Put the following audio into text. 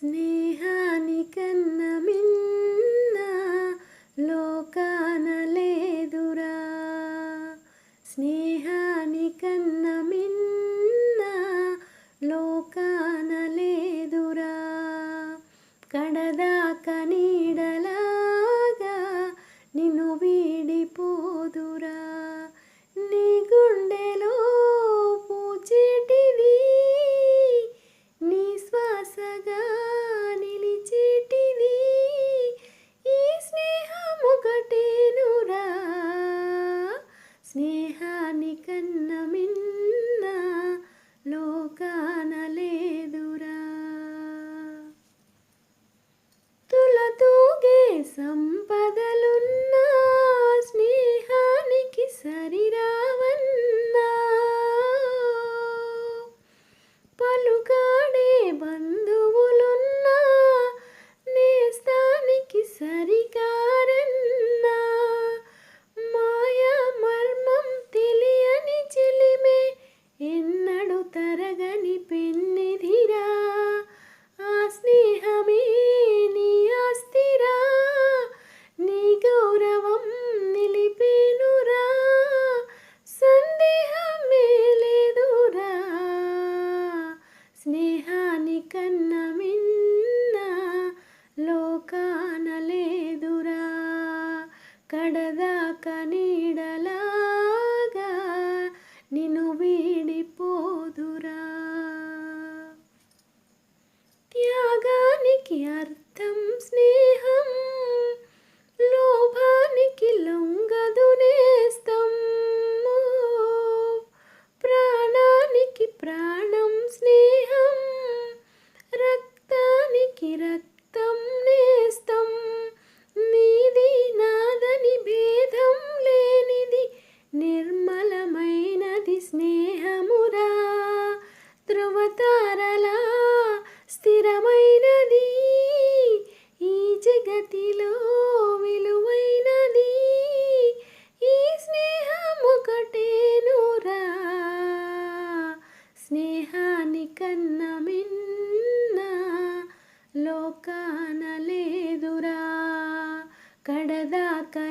స్నేహానికన్నా మిన్న లోకాన లేదురా, స్నేహానికన్నా మిన్న లోకాన లేదురా. కడదాకా నీడలాగా నిన్ను వీడిపోదురా, నీ గుండెలో పూచేటిది నీ శ్వాసగా నిలిచేటిది ఈ స్నేహమొకటేనురా. స్నేహానికన్నా మిన్న లోకాన లేదురా. తులతూగే సంపదలున్నా స్నేహానికి సరిరావన్నా, పలుకాడే బంధువులున్నా నేస్తానికి సరికారన్నా. మాయా మర్మం తెలియని చెలిమే ఎన్నడు తరగని పెన్నిధిరా, ఆ స్నేహమే నీ ఆస్తిరా, నీ గౌరవం నిలిపేనురా, సందేహమే లేదురా. స్నేహానికన్నా మిన్న లోకాన లేదురా, కడదాకా నీడలాగా నిన్ను వీడిపోదురా. త్యాగానికి అర్థం స్నేహం, లోభానికి లొంగదు నేస్తం, ప్రాణానికి ప్రాణం స్నేహం, రక్తానికి రక్తం నేస్తం. నీది నాదని భేదం లేనిది నిర్మలమైనది స్నేహమురా, ధ్రువతారలా స్థిరమైనది ఈ జగతిలో విలువైనది ఈ స్నేహమొకటేనురా. స్నేహానికన్నా మిన్న లోకాన లేదురా, కడదాకా